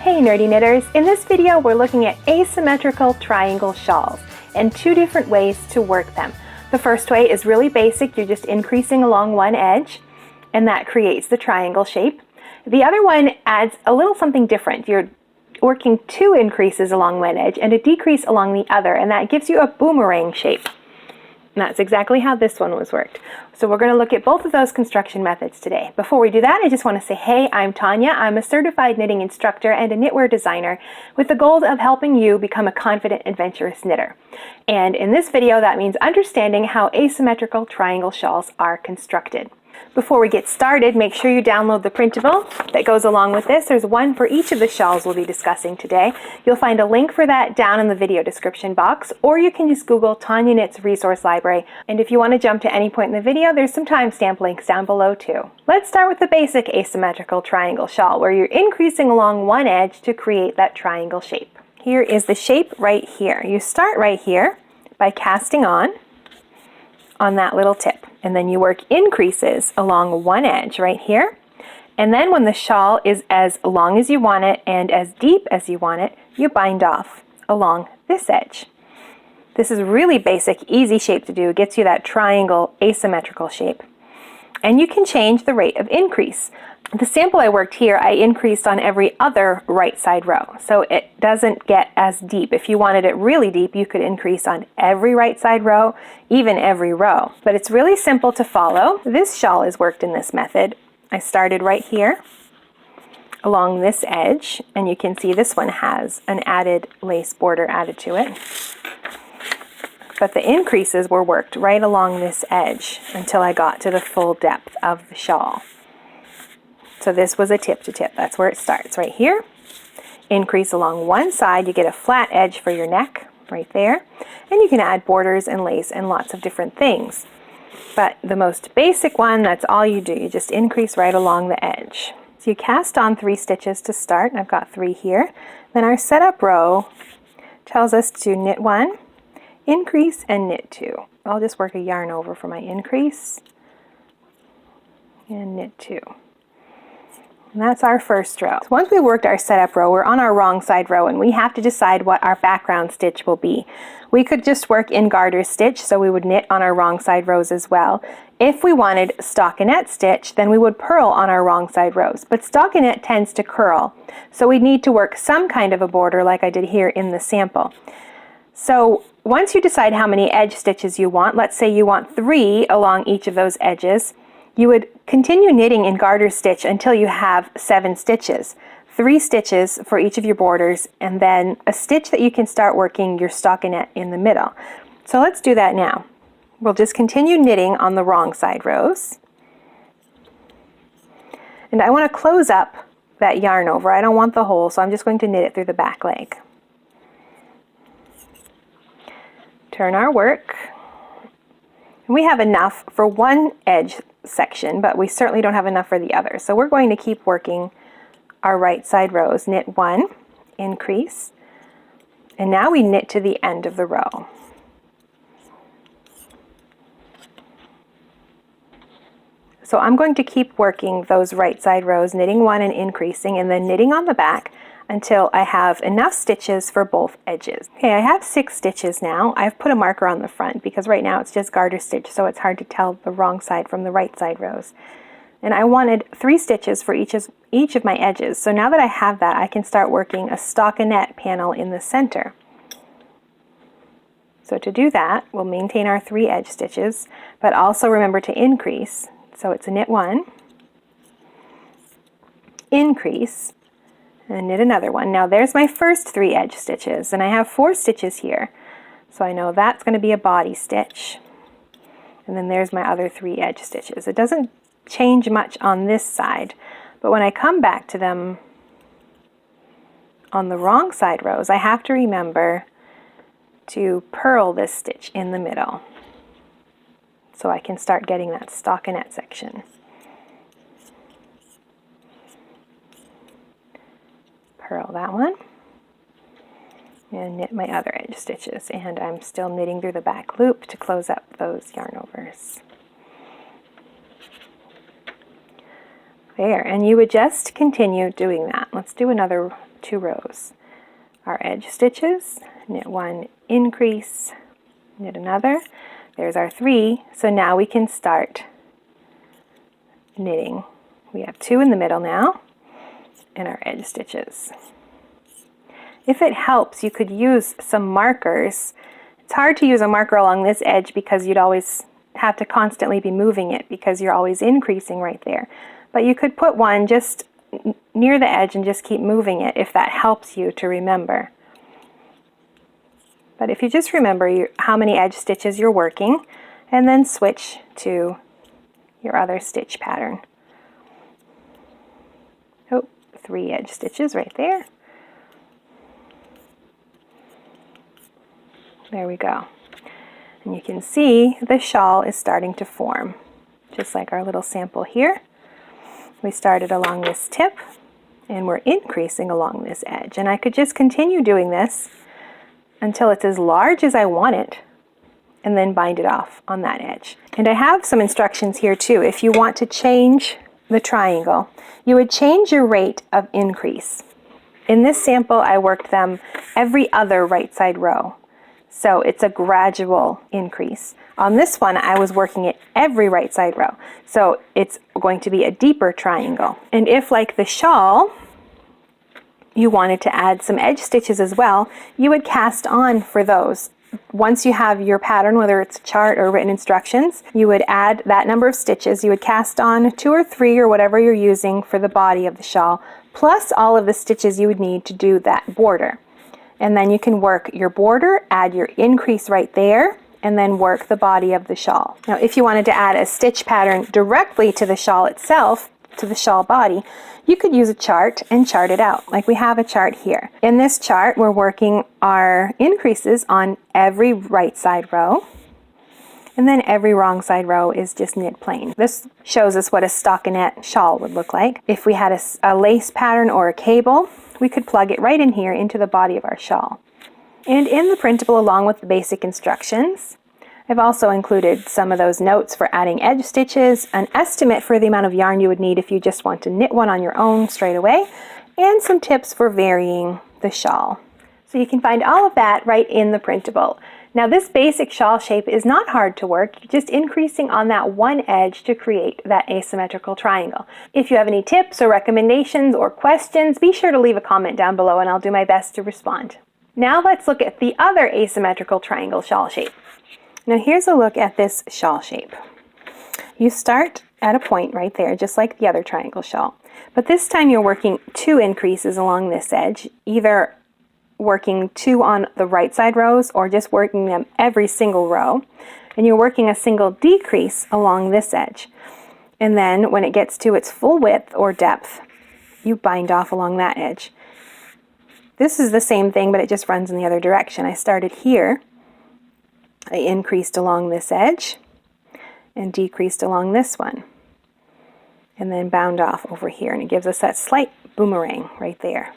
Hey nerdy knitters! In this video we're looking at asymmetrical triangle shawls and two different ways to work them. The first way is really basic, you're just increasing along one edge and that creates the triangle shape. The other one adds a little something different. You're working two increases along one edge and a decrease along the other, and that gives you a boomerang shape. And that's exactly how this one was worked. So we're going to look at both of those construction methods today. Before we do that, I just want to say, hey, I'm Tanya. I'm a certified knitting instructor and a knitwear designer with the goal of helping you become a confident, adventurous knitter. And in this video, that means understanding how asymmetrical triangle shawls are constructed. Before we get started, make sure you download the printable that goes along with this. There's one for each of the shawls we'll be discussing today. You'll find a link for that down in the video description box, or you can just Google Tanya Knits Resource Library. And if you want to jump to any point in the video, there's some timestamp links down below too. Let's start with the basic asymmetrical triangle shawl, where you're increasing along one edge to create that triangle shape. Here is the shape right here. You start right here by casting on that little tip. And then you work increases along one edge right here. And then when the shawl is as long as you want it and as deep as you want it, you bind off along this edge. This is really basic, easy shape to do. It gets you that triangle asymmetrical shape. And you can change the rate of increase. The sample I worked here, I increased on every other right side row, so it doesn't get as deep. If you wanted it really deep, you could increase on every right side row, even every row. But it's really simple to follow. This shawl is worked in this method. I started right here along this edge, and you can see this one has an added lace border added to it. But the increases were worked right along this edge until I got to the full depth of the shawl. So this was a tip to tip. That's where it starts, right here. Increase along one side, you get a flat edge for your neck right there. And you can add borders and lace and lots of different things. But the most basic one, that's all you do. You just increase right along the edge. So you cast on 3 stitches to start, and I've got 3 here. Then our setup row tells us to knit 1, increase, and knit 2. I'll just work a yarn over for my increase and knit 2. And that's our first row. So once we've worked our setup row, we're on our wrong side row and we have to decide what our background stitch will be. We could just work in garter stitch, so we would knit on our wrong side rows as well. If we wanted stockinette stitch, then we would purl on our wrong side rows. But stockinette tends to curl, so we need to work some kind of a border like I did here in the sample. So once you decide how many edge stitches you want, let's say you want 3 along each of those edges, you would continue knitting in garter stitch until you have 7 stitches. 3 stitches for each of your borders, and then a stitch that you can start working your stockinette in the middle. So let's do that now. We'll just continue knitting on the wrong side rows. And I want to close up that yarn over. I don't want the hole, so I'm just going to knit it through the back leg. Turn our work. And we have enough for one edge section, but we certainly don't have enough for the other. So we're going to keep working our right side rows. Knit 1, increase, and now we knit to the end of the row. So I'm going to keep working those right side rows, knitting 1 and increasing, and then knitting on the back until I have enough stitches for both edges. Okay, I have 6 stitches now. I've put a marker on the front because right now it's just garter stitch, so it's hard to tell the wrong side from the right side rows. And I wanted 3 stitches for each of my edges. So now that I have that, I can start working a stockinette panel in the center. So to do that, we'll maintain our 3 edge stitches, but also remember to increase. So it's a knit 1, increase, and knit another one. Now there's my first 3 edge stitches, and I have 4 stitches here. So I know that's going to be a body stitch. And then there's my other 3 edge stitches. It doesn't change much on this side, but when I come back to them on the wrong side rows, I have to remember to purl this stitch in the middle so I can start getting that stockinette section. Purl that one and knit my other edge stitches, and I'm still knitting through the back loop to close up those yarn overs. There, and you would just continue doing that. Let's do another 2 rows. Our edge stitches, knit 1, increase, knit another. There's our 3, so now we can start knitting. We have 2 in the middle now, and our edge stitches. If it helps, you could use some markers. It's hard to use a marker along this edge because you'd always have to constantly be moving it because you're always increasing right there. But you could put one just near the edge and just keep moving it if that helps you to remember. But if you just remember how many edge stitches you're working, and then switch to your other stitch pattern. Oh, 3 edge stitches right there. There we go. And you can see the shawl is starting to form, just like our little sample here. We started along this tip, and we're increasing along this edge. And I could just continue doing this until it's as large as I want it, and then bind it off on that edge. And I have some instructions here too. If you want to change the triangle, you would change your rate of increase. In this sample, I worked them every other right side row. So it's a gradual increase. On this one, I was working it every right side row. So it's going to be a deeper triangle. And if, like the shawl, you wanted to add some edge stitches as well, you would cast on for those. Once you have your pattern, whether it's a chart or written instructions, you would add that number of stitches. You would cast on 2 or 3 or whatever you're using for the body of the shawl, plus all of the stitches you would need to do that border. And then you can work your border, add your increase right there, and then work the body of the shawl. Now, if you wanted to add a stitch pattern directly to the shawl itself, to the shawl body, you could use a chart and chart it out, like we have a chart here. In this chart, we're working our increases on every right side row, and then every wrong side row is just knit plain. This shows us what a stockinette shawl would look like. If we had a lace pattern or a cable, we could plug it right in here into the body of our shawl. And in the printable, along with the basic instructions, I've also included some of those notes for adding edge stitches, an estimate for the amount of yarn you would need if you just want to knit one on your own straight away, and some tips for varying the shawl. So you can find all of that right in the printable. Now, this basic shawl shape is not hard to work, just increasing on that one edge to create that asymmetrical triangle. If you have any tips or recommendations or questions, be sure to leave a comment down below and I'll do my best to respond. Now let's look at the other asymmetrical triangle shawl shape. Now here's a look at this shawl shape. You start at a point right there, just like the other triangle shawl. But this time you're working 2 increases along this edge, either working 2 on the right side rows or just working them every single row. And you're working a single decrease along this edge. And then when it gets to its full width or depth, you bind off along that edge. This is the same thing, but it just runs in the other direction. I started here, I increased along this edge and decreased along this one, and then bound off over here, and it gives us that slight boomerang right there.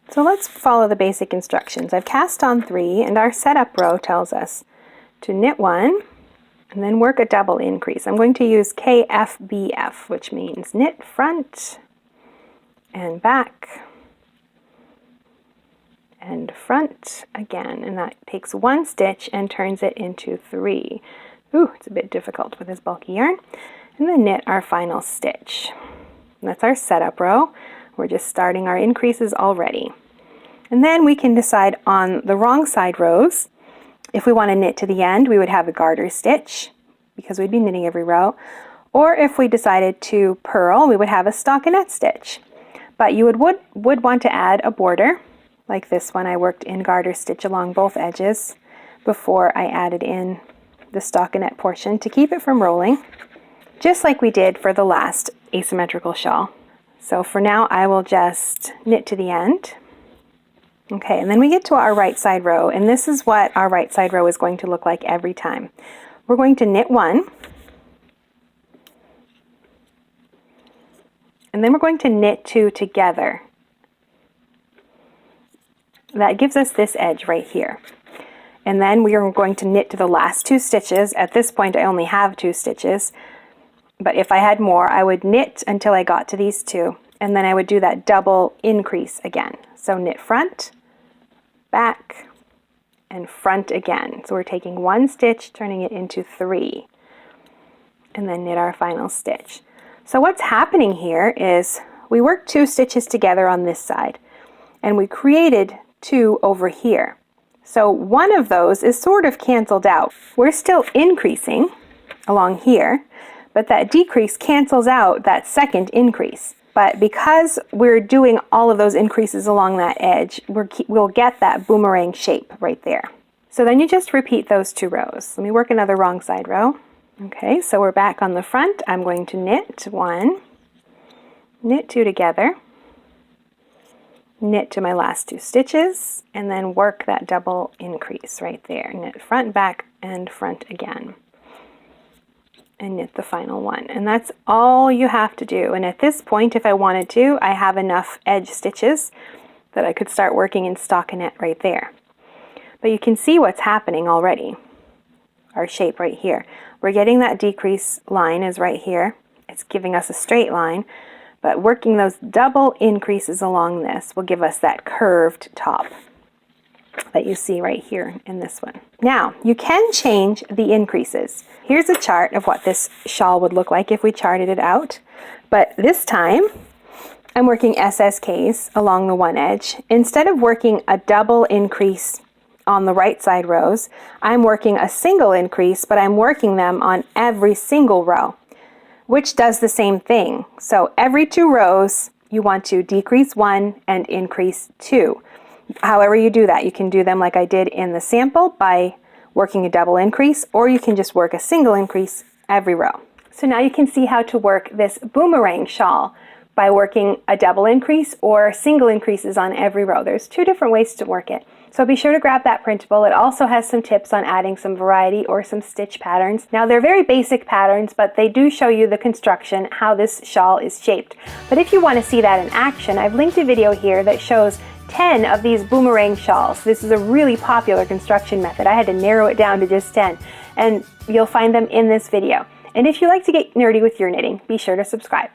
So let's follow the basic instructions. I've cast on 3, and our setup row tells us to knit 1 and then work a double increase. I'm going to use KFBF, which means knit front and back and front again, and that takes 1 stitch and turns it into 3. Ooh, it's a bit difficult with this bulky yarn. And then knit our final stitch. And that's our setup row. We're just starting our increases already. And then we can decide on the wrong side rows. If we want to knit to the end, we would have a garter stitch because we'd be knitting every row. Or if we decided to purl, we would have a stockinette stitch. But you would want to add a border. Like this one, I worked in garter stitch along both edges before I added in the stockinette portion to keep it from rolling, just like we did for the last asymmetrical shawl. So for now, I will just knit to the end. Okay, and then we get to our right side row, and this is what our right side row is going to look like every time. We're going to knit 1, and then we're going to knit 2 together. That gives us this edge right here. And then we are going to knit to the last 2 stitches. At this point, I only have 2 stitches. but if I had more, I would knit until I got to these two, and then I would do that double increase again. So knit front, back, and front again. So we're taking one stitch, turning it into 3, and then knit our final stitch. So what's happening here is we worked 2 stitches together on this side, and we created 2 over here. So one of those is sort of canceled out. We're still increasing along here, but that decrease cancels out that second increase. But because we're doing all of those increases along that edge, we'll get that boomerang shape right there. So then you just repeat those 2 rows. Let me work another wrong side row. Okay, so we're back on the front. I'm going to knit 1, knit 2 together, knit to my last 2 stitches, and then work that double increase right there. Knit front, back, and front again, and knit the final one. And that's all you have to do. And at this point, if I wanted to, I have enough edge stitches that I could start working in stockinette right there. But you can see what's happening already. Our shape right here. We're getting that decrease line is right here. It's giving us a straight line, but working those double increases along this will give us that curved top that you see right here in this one. Now, you can change the increases. Here's a chart of what this shawl would look like if we charted it out, but this time I'm working SSKs along the one edge. Instead of working a double increase on the right side rows, I'm working a single increase, but I'm working them on every single row, which does the same thing. So every 2 rows, you want to decrease 1 and increase 2. However you do that, you can do them like I did in the sample by working a double increase, or you can just work a single increase every row. So now you can see how to work this boomerang shawl by working a double increase or single increases on every row. There's 2 different ways to work it. So be sure to grab that printable. It also has some tips on adding some variety or some stitch patterns. Now they're very basic patterns, but they do show you the construction, how this shawl is shaped. But if you want to see that in action, I've linked a video here that shows 10 of these boomerang shawls. This is a really popular construction method. I had to narrow it down to just 10, and you'll find them in this video. And if you like to get nerdy with your knitting, be sure to subscribe.